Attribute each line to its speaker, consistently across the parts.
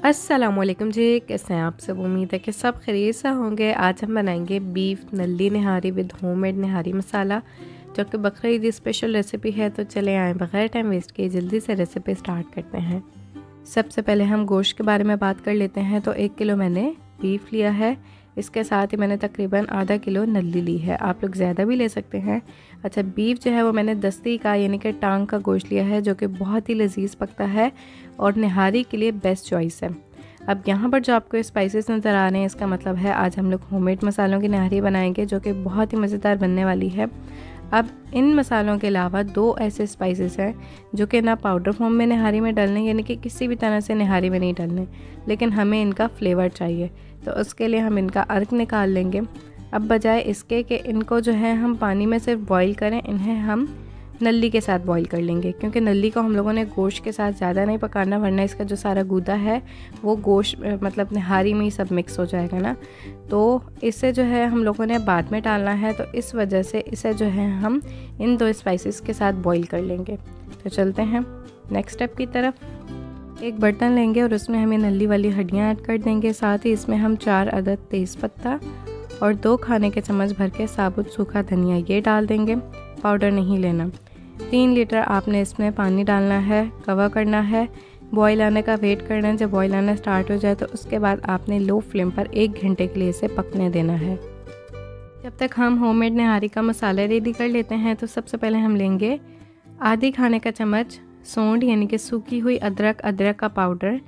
Speaker 1: अस्सलामुअलैकुम जी, कैसे हैं आप सब। उम्मीद है कि सब खैरियत से होंगे। आज हम बनाएंगे beef nalli nihari with homemade निहारी मसाला, जो कि बकरीद स्पेशल रेसिपी है। तो चले आए बगैर टाइम वेस्ट किए जल्दी से रेसिपी स्टार्ट करते हैं। सबसे पहले हम गोश्त के बारे में बात कर लेते हैं। तो 1 किलो मैंने बीफ लिया है। इसके साथ ही मैंने तकरीबन आधा किलो नल्ली ली है। आप लोग ज़्यादा भी ले सकते हैं। अच्छा, बीफ जो है वो मैंने दस्ती का यानी कि टांग का गोश्त लिया है, जो कि बहुत ही लजीज पकता है और निहारी के लिए बेस्ट चॉइस है। अब यहाँ पर जो आपको स्पाइसेस नज़र आ रहे हैं, इसका मतलब है आज हम लोग होममेड मसालों की निहारी बनाएंगे, जो कि बहुत ही मज़ेदार बनने वाली है। अब इन मसालों के अलावा 2 ऐसे स्पाइसेस हैं जो कि ना पाउडर फॉर्म में निहारी में डालने, यानी कि किसी भी तरह से निहारी में नहीं डालने, लेकिन हमें इनका फ्लेवर चाहिए। तो उसके लिए हम इनका अर्क निकाल लेंगे। अब बजाय इसके कि इनको जो है हम पानी में सिर्फ बॉईल करें, इन्हें हम नल्ली के साथ बॉईल कर लेंगे, क्योंकि नल्ली को हम लोगों ने गोश्त के साथ ज़्यादा नहीं पकाना, वरना इसका जो सारा गूदा है वो गोश्त मतलब निहारी में ही सब मिक्स हो जाएगा ना। तो इसे जो है हम लोगों ने बाद में डालना है, तो इस वजह से इसे जो है हम इन 2 स्पाइसेस के साथ बॉईल कर लेंगे। तो चलते हैं नेक्स्ट स्टेप की तरफ। एक बर्तन लेंगे और उसमें हमें नल्ली वाली हड्डियाँ ऐड कर देंगे। साथ ही इसमें हम 4 अदद तेज़पत्ता और 2 खाने के चम्मच भर के साबुत सूखा धनिया ये डाल देंगे, पाउडर नहीं लेना। 3 लीटर आपने इसमें पानी डालना है, कवर करना है, बॉईल आने का वेट करना है। जब बॉईल आना स्टार्ट हो जाए तो उसके बाद आपने लो फ्लेम पर 1 घंटे के लिए इसे पकने देना है। जब तक हम होममेड निहारी का मसाला रेडी कर लेते हैं, तो सबसे पहले हम लेंगे आधी खाने का चम्मच सौंठ यानी कि सूखी हुई अदरक का पाउडर।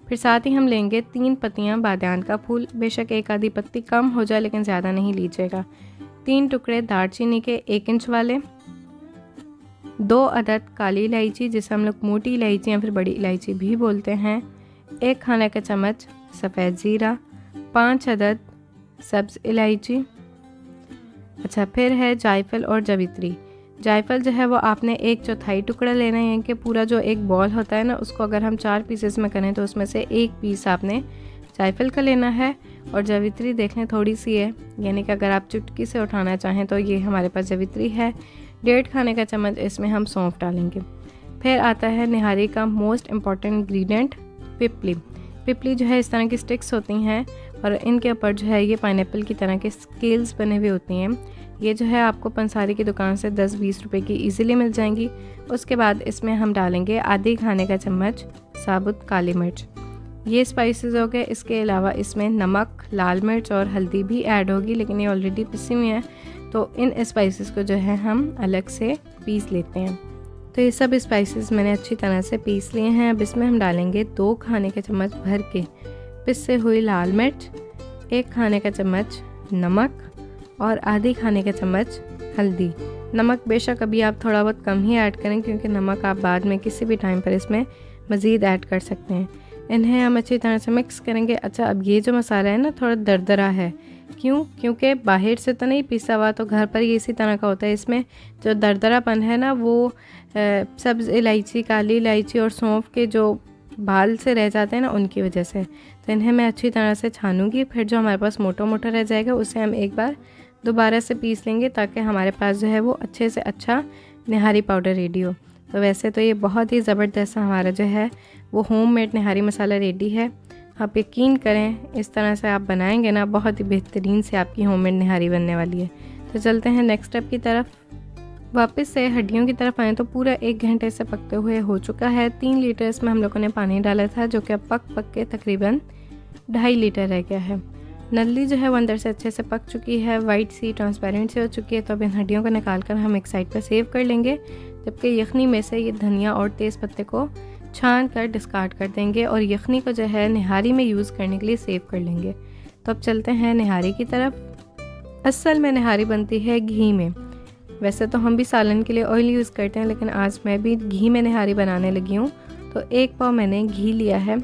Speaker 1: फिर साथ ही हम लेंगे 3 पत्तियाँ बादियान का फूल, बेशक 1 आधी पत्ती कम हो जाए लेकिन ज़्यादा नहीं लीजिएगा। 3 टुकड़े दालचीनी के 1 इंच वाले, 2 अदद काली इलायची जिसे हम लोग मोटी इलायची या फिर बड़ी इलायची भी बोलते हैं, 1 खाने का चम्मच सफ़ेद ज़ीरा, 5 अदद सब्ज़ इलायची। अच्छा, फिर है जायफल और जवित्री। जायफल जो है वो आपने 1/4 टुकड़ा लेना है, यानी कि पूरा जो एक बॉल होता है ना, उसको अगर हम 4 पीसेस में करें तो उसमें से 1 पीस आपने जायफल का लेना है। और जवित्री देख लें थोड़ी सी है, यानी कि अगर आप चुटकी से उठाना चाहें तो ये हमारे पास जवित्री है। 1.5 खाने का चम्मच इसमें हम सौंफ डालेंगे। फिर आता है निहारी का मोस्ट इम्पॉर्टेंट इंग्रेडिएंट पिपली। पिपली जो है इस तरह की स्टिक्स होती हैं और इनके ऊपर जो है ये पाइनएप्पल की तरह के स्केल्स बने हुए होती हैं। ये जो है आपको पंसारी की दुकान से 10-20 रुपए की इजीली मिल जाएंगी। उसके बाद इसमें हम डालेंगे आधी खाने का चम्मच साबुत काली मिर्च। ये स्पाइसेस हो गए। इसके अलावा इसमें नमक, लाल मिर्च और हल्दी भी ऐड होगी, लेकिन ये ऑलरेडी पिसी हुई है, तो इन स्पाइसेस को जो है हम अलग से पीस लेते हैं। तो ये सब स्पाइसेस मैंने अच्छी तरह से पीस लिए हैं। अब इसमें हम डालेंगे 2 खाने के चम्मच भर के पिसे हुई लाल मिर्च, 1 खाने का चम्मच नमक और आधी खाने का चम्मच हल्दी। नमक बेशक अभी आप थोड़ा बहुत कम ही ऐड करें, क्योंकि नमक आप बाद में किसी भी टाइम पर इसमें मज़ीद ऐड कर सकते हैं। इन्हें हम अच्छी तरह से मिक्स करेंगे। अच्छा, अब ये जो मसाला है ना थोड़ा दरदरा है, क्योंकि बाहर से तो नहीं पिसा हुआ, तो घर पर ये इसी तरह का होता है। इसमें जो दरदरापन है ना वो सब्ज़ इलायची, काली इलायची और सौंफ के जो बाल से रह जाते हैं ना, उनकी वजह से। तो इन्हें मैं अच्छी तरह से छानूंगी। फिर जो हमारे पास मोटा मोटा रह जाएगा उसे हम एक बार दोबारा से पीस लेंगे, ताकि हमारे पास जो है वो अच्छे से अच्छा निहारी पाउडर रेडी हो। तो वैसे तो ये बहुत ही ज़बरदस्त हमारा जो है वो होममेड निहारी मसाला रेडी है। आप यकीन करें, इस तरह से आप बनाएंगे ना, बहुत ही बेहतरीन से आपकी होममेड निहारी बनने वाली है। तो चलते हैं नेक्स्ट स्टेप की तरफ। वापस से हड्डियों की तरफ आएँ तो पूरा 1 घंटे से पकते हुए हो चुका है। 3 लीटर इसमें हम लोगों ने पानी डाला था, जो कि अब पक के तकरीबन 2.5 लीटर रह गया है। नल्ली जो है वो अंदर से अच्छे से पक चुकी है, वाइट सी ट्रांसपेरेंट सी हो चुकी है। तो अब इन हड्डियों को निकाल कर हम एक साइड पर सेव कर लेंगे, जबकि यखनी में से ये धनिया और तेज़ पत्ते को छान कर डिस्कार्ड कर देंगे और यखनी को जो है निहारी में यूज़ करने के लिए सेव कर लेंगे। तो अब चलते हैं निहारी की तरफ। असल में निहारी बनती है घी में। वैसे तो हम भी सालन के लिए ऑयल यूज़ करते हैं, लेकिन आज मैं भी घी में निहारी बनाने लगी हूँ। तो 1 पाव मैंने घी लिया है।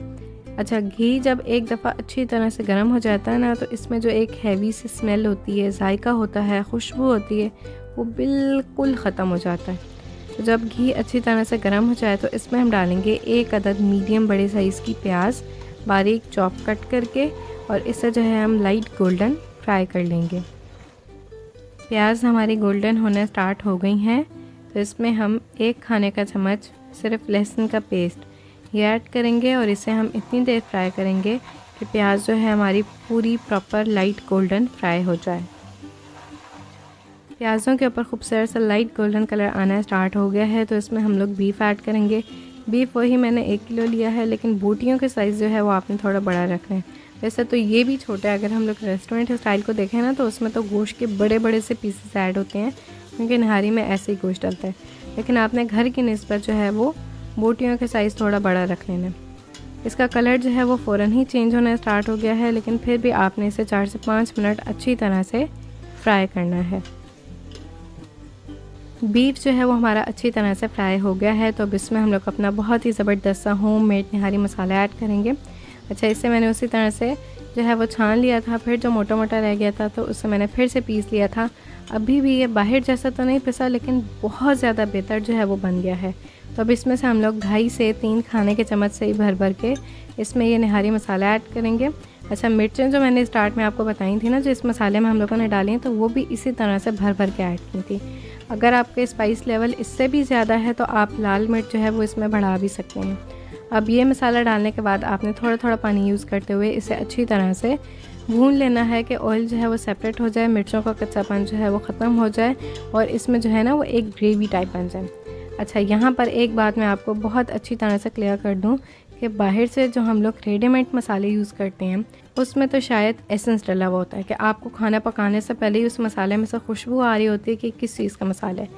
Speaker 1: अच्छा, घी जब एक दफ़ा अच्छी तरह से गर्म हो जाता है ना, तो इसमें जो एक हैवी सी स्मेल होती है, जायका होता है, खुशबू होती है, वो बिल्कुल ख़त्म हो जाता है। तो जब घी अच्छी तरह से गर्म हो जाए तो इसमें हम डालेंगे 1 अदद मीडियम बड़े साइज़ की प्याज, बारीक चॉप कट करके, और इसे जो है हम लाइट गोल्डन फ्राई कर लेंगे। प्याज हमारी गोल्डन होने स्टार्ट हो गई हैं, तो इसमें हम 1 खाने का चम्मच सिर्फ लहसुन का पेस्ट, ये ऐड करेंगे और इसे हम इतनी देर फ्राई करेंगे कि प्याज जो है हमारी पूरी प्रॉपर लाइट गोल्डन फ्राई हो जाए। प्याज़ों के ऊपर खूबसूरत सा लाइट गोल्डन कलर आना स्टार्ट हो गया है तो इसमें हम लोग बीफ ऐड करेंगे। बीफ वही मैंने 1 किलो लिया है, लेकिन बोटियों के साइज़ जो है वो आपने थोड़ा बड़ा रखना है। वैसे तो ये भी छोटा है, अगर हम लोग रेस्टोरेंट स्टाइल को देखें ना तो उसमें तो गोश्त के बड़े बड़े से पीसेस ऐड होते हैं, क्योंकि नहारी में ऐसे ही गोश्त डलता है। लेकिन आपने घर की निस्बत जो है वो बोटियों के साइज़ थोड़ा बड़ा रख लेना। इसका कलर जो है वो फ़ौरन ही चेंज होना स्टार्ट हो गया है, लेकिन फिर भी आपने इसे 4 से 5 मिनट अच्छी तरह से फ्राई करना है। बीफ जो है वो हमारा अच्छी तरह से फ्राई हो गया है, तो अब इसमें हम लोग अपना बहुत ही ज़बरदस्त सा होममेड निहारी मसाला ऐड करेंगे। अच्छा, इससे मैंने उसी तरह से जो है वो छान लिया था, फिर जो मोटा मोटा रह गया था तो उससे मैंने फिर से पीस लिया था। अभी भी ये बाहर जैसा तो नहीं पिसा, लेकिन बहुत ज़्यादा बेहतर जो है वो बन गया है। तो अब इसमें से हम लोग 2.5 से 3 खाने के चम्मच से ही भर भर के इसमें ये निहारी मसाला ऐड करेंगे। अच्छा, मिर्चें जो मैंने स्टार्ट में आपको बताई थी ना, जो इस मसाले में हम लोगों ने डाली हैं, तो वो भी इसी तरह से भर भर के ऐड की थी। अगर आपके स्पाइस लेवल इससे भी ज़्यादा है तो आप लाल मिर्च जो है वो इसमें बढ़ा भी सकते हैं। अब ये मसाला डालने के बाद आपने थोड़ा थोड़ा पानी यूज़ करते हुए इसे अच्छी तरह से भून लेना है कि ऑयल जो है वो सेपरेट हो जाए, मिर्चों का कच्चापन जो है वो ख़त्म हो जाए और इसमें जो है ना वो एक ग्रेवी टाइप बन जाए। अच्छा, यहाँ पर एक बात मैं आपको बहुत अच्छी तरह से क्लियर कर दूँ कि बाहर से जो हम लोग रेडीमेड मसाले यूज़ करते हैं उसमें तो शायद एसेंस डला हुआ होता है कि आपको खाना पकाने से पहले ही उस मसाले में से खुशबू आ रही होती है कि किस चीज़ का मसाला है,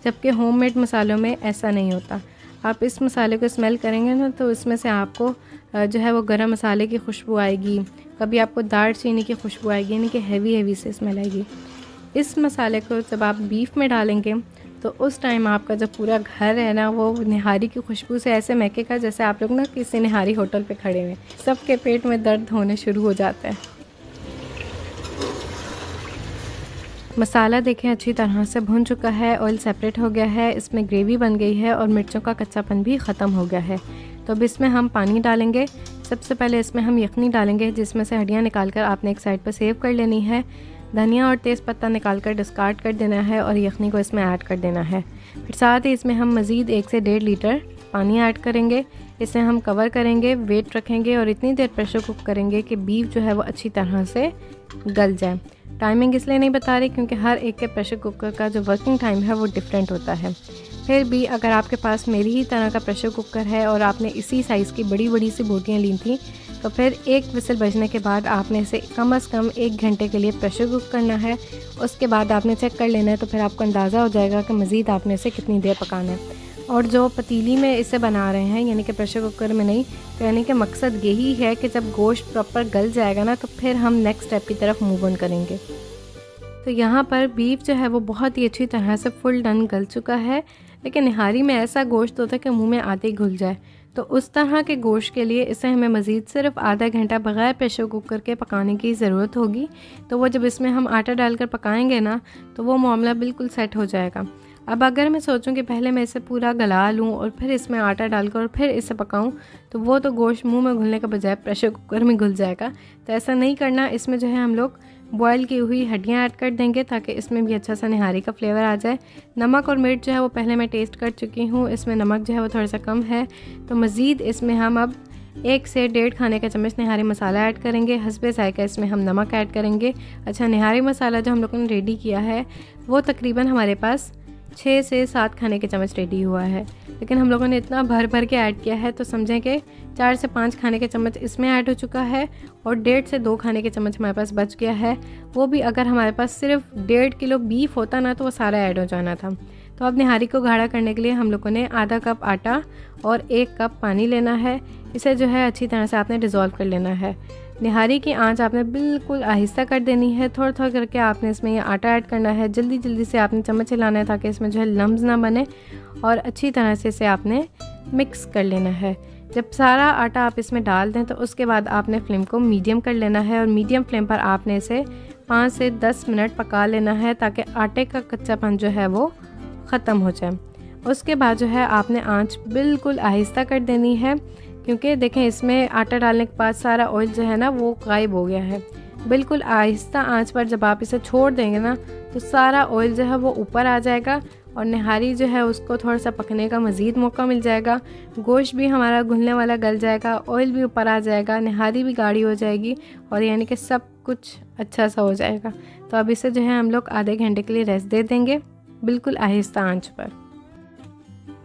Speaker 1: जबकि होममेड मसालों में ऐसा नहीं होता। आप इस मसाले को स्मेल करेंगे ना तो इसमें से आपको जो है वो गरम मसाले की खुशबू आएगी, कभी आपको दालचीनी की खुशबू आएगी, यानी कि हैवी से स्मेल आएगी। इस मसाले को जब आप बीफ में डालेंगे तो उस टाइम आपका जो पूरा घर है ना वो निहारी की खुशबू से ऐसे महकेगा जैसे आप लोग ना किसी निहारी होटल पे खड़े हुए, सबके पेट में दर्द होने शुरू हो जाता है। मसाला देखें अच्छी तरह से भुन चुका है, ऑयल सेपरेट हो गया है, इसमें ग्रेवी बन गई है और मिर्चों का कच्चापन भी ख़त्म हो गया है। तो अब इसमें हम पानी डालेंगे। सबसे पहले इसमें हम यखनी डालेंगे, जिसमें से हड्डियाँ निकाल कर आपने एक साइड पर सेव कर लेनी है। धनिया और तेज़ पत्ता निकाल कर डिस्कार्ड कर देना है और यखनी को इसमें ऐड कर देना है। फिर साथ ही इसमें हम मज़ीद 1 से 1.5 लीटर पानी ऐड करेंगे। इसे हम कवर करेंगे, वेट रखेंगे और इतनी देर प्रेशर कुक करेंगे कि बीफ जो है वो अच्छी तरह से गल जाए। टाइमिंग इसलिए नहीं बता रही क्योंकि हर एक के प्रेशर कुकर का जो वर्किंग टाइम है वो डिफरेंट होता है। फिर भी अगर आपके पास मेरी ही तरह का प्रेशर कुकर है और आपने इसी साइज़ की बड़ी बड़ी सी बोटियाँ ली थी, तो फिर एक विसल बजने के बाद आपने इसे कम से कम 1 घंटे के लिए प्रेशर कुक करना है। उसके बाद आपने चेक कर लेना है, तो फिर आपको अंदाज़ा हो जाएगा कि मज़ीद आपने इसे कितनी देर पकाना है। और जो पतीली में इसे बना रहे हैं, यानी कि प्रेशर कुकर में नहीं, तो यानी कि मकसद यही है कि जब गोश्त प्रॉपर गल जाएगा ना तो फिर हम नेक्स्ट स्टेप की तरफ मूव ऑन करेंगे। तो यहाँ पर बीफ जो है वो बहुत ही अच्छी तरह से फुल डन गल चुका है, लेकिन निहारी में ऐसा गोश्त होता है कि मुंह में आते ही घुल जाए। तो उस तरह के गोश्त के लिए इसे हमें मज़ीद सिर्फ आधा घंटा बग़ैर प्रेशर कुकर के पकाने की ज़रूरत होगी। तो वो जब इसमें हम आटा डालकर पकाएंगे ना तो वो मामला बिल्कुल सेट हो जाएगा। अब अगर मैं सोचूं कि पहले मैं इसे पूरा गला लूं और फिर इसमें आटा डालकर और फिर इसे पकाऊं, तो वो तो गोश्त मुंह में घुलने के बजाय प्रेशर कुकर में घुल जाएगा। तो ऐसा नहीं करना। इसमें जो है हम लोग बॉयल की हुई हड्डियां ऐड कर देंगे ताकि इसमें भी अच्छा सा निहारी का फ्लेवर आ जाए। नमक और मिर्च जो है वो पहले मैं टेस्ट कर चुकी हूँ, इसमें नमक जो है वो थोड़ा सा कम है। तो मज़ीद इसमें हम अब 1 से 1.5 खाने का चम्मच निहारी मसाला ऐड करेंगे। हस्बे ज़ायक़ा इसमें हम नमक ऐड करेंगे। अच्छा, निहारी मसाला जो हम लोगों ने रेडी किया है वो तकरीबन हमारे पास 6 से 7 खाने के चम्मच रेडी हुआ है, लेकिन हम लोगों ने इतना भर भर के ऐड किया है तो समझें कि 4 से 5 खाने के चम्मच इसमें ऐड हो चुका है और 1.5 से 2 खाने के चम्मच हमारे पास बच गया है। वो भी अगर हमारे पास सिर्फ 1.5 किलो बीफ होता ना तो वो सारा ऐड हो जाना था। तो अब निहारी को गाढ़ा करने के लिए हम लोगों ने आधा कप आटा और 1 कप पानी लेना है। इसे जो है अच्छी तरह से आपने डिज़ोल्व कर लेना है। निहारी की आंच आपने बिल्कुल आहिस्ता कर देनी है। थोड़ा थोड़ा करके आपने इसमें ये आटा ऐड करना है। जल्दी जल्दी से आपने चम्मच हिलाना है ताकि इसमें जो है लम्स ना बने और अच्छी तरह से इसे आपने मिक्स कर लेना है। जब सारा आटा आप इसमें डाल दें तो उसके बाद आपने फ्लेम को मीडियम कर लेना है और मीडियम फ्लेम पर आपने इसे 5 से 10 मिनट पका लेना है ताकि आटे का कच्चापन जो है वो ख़त्म हो जाए। उसके बाद जो है आपने आंच बिल्कुल आहिस्ता कर देनी है, क्योंकि देखें इसमें आटा डालने के बाद सारा ऑयल जो है ना वो गायब हो गया है। बिल्कुल आहिस्ता आंच पर जब आप इसे छोड़ देंगे ना तो सारा ऑयल जो है वो ऊपर आ जाएगा और निहारी जो है उसको थोड़ा सा पकने का मज़ीद मौका मिल जाएगा। गोश्त भी हमारा घुलने वाला गल जाएगा, ऑयल भी ऊपर आ जाएगा, निहारी भी गाढ़ी हो जाएगी और यानी कि सब कुछ अच्छा सा हो जाएगा। तो अब इसे जो है हम लोग आधे घंटे के लिए रेस्ट दे देंगे, बिल्कुल आहिस्ता आंच पर।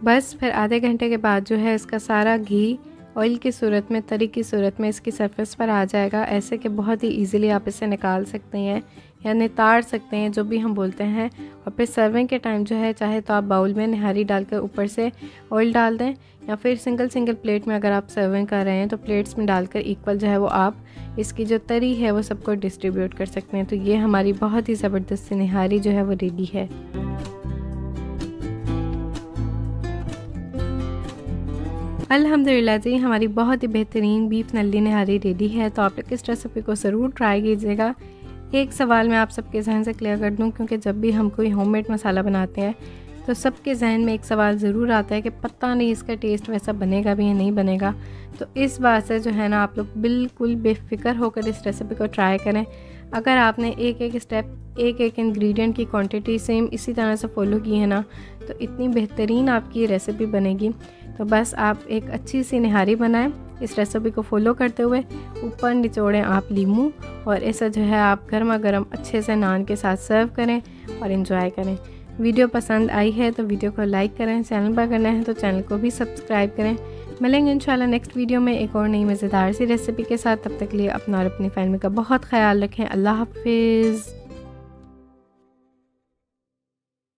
Speaker 1: बस फिर आधे घंटे के बाद जो है इसका सारा घी ऑयल की सूरत में, तरी की सूरत में इसकी सरफेस पर आ जाएगा। ऐसे कि बहुत ही इजीली आप इसे निकाल सकते हैं या नितार सकते हैं, जो भी हम बोलते हैं। और फिर सर्विंग के टाइम जो है चाहे तो आप बाउल में निहारी डालकर ऊपर से ऑयल डाल दें, या फिर सिंगल प्लेट में अगर आप सर्विंग कर रहे हैं तो प्लेट्स में डालकर इक्वल जो है वो आप इसकी जो तरी है वो सबको डिस्ट्रीब्यूट कर सकते हैं। तो ये हमारी बहुत ही ज़बरदस्त निहारी जो है वो रेडी है। अल्हम्दुलिल्लाह जी, हमारी बहुत ही बेहतरीन बीफ नल्ली निहारी रेडी है। तो आप लोग इस रेसिपी को ज़रूर ट्राई कीजिएगा। एक सवाल मैं आप सबके जहन से क्लियर कर दूं, क्योंकि जब भी हम कोई होममेड मसाला बनाते हैं तो सबके जहन में एक सवाल ज़रूर आता है कि पता नहीं इसका टेस्ट वैसा बनेगा भी या नहीं बनेगा। तो इस बात से जो है ना आप लोग बिल्कुल बेफिक्र होकर इस रेसिपी को ट्राई करें। अगर आपने एक एक स्टेप, एक एक इंग्रेडिएंट की क्वांटिटी सेम इसी तरह से फॉलो की है ना, तो इतनी बेहतरीन आपकी ये रेसिपी बनेगी। तो बस आप एक अच्छी सी निहारी बनाएं इस रेसिपी को फॉलो करते हुए। ऊपर निचोड़ें आप लीमू और ऐसा जो है आप गर्मा गर्म अच्छे से नान के साथ सर्व करें और इन्जॉय करें। वीडियो पसंद आई है तो वीडियो को लाइक करें, चैनल पर करना है तो चैनल को भी सब्सक्राइब करें। मिलेंगे इंशाल्लाह नेक्स्ट वीडियो में एक और नई मज़ेदार सी रेसिपी के साथ। तब तक के लिए अपना और अपनी फैमिली का बहुत ख्याल रखें। अल्लाह हाफिज़।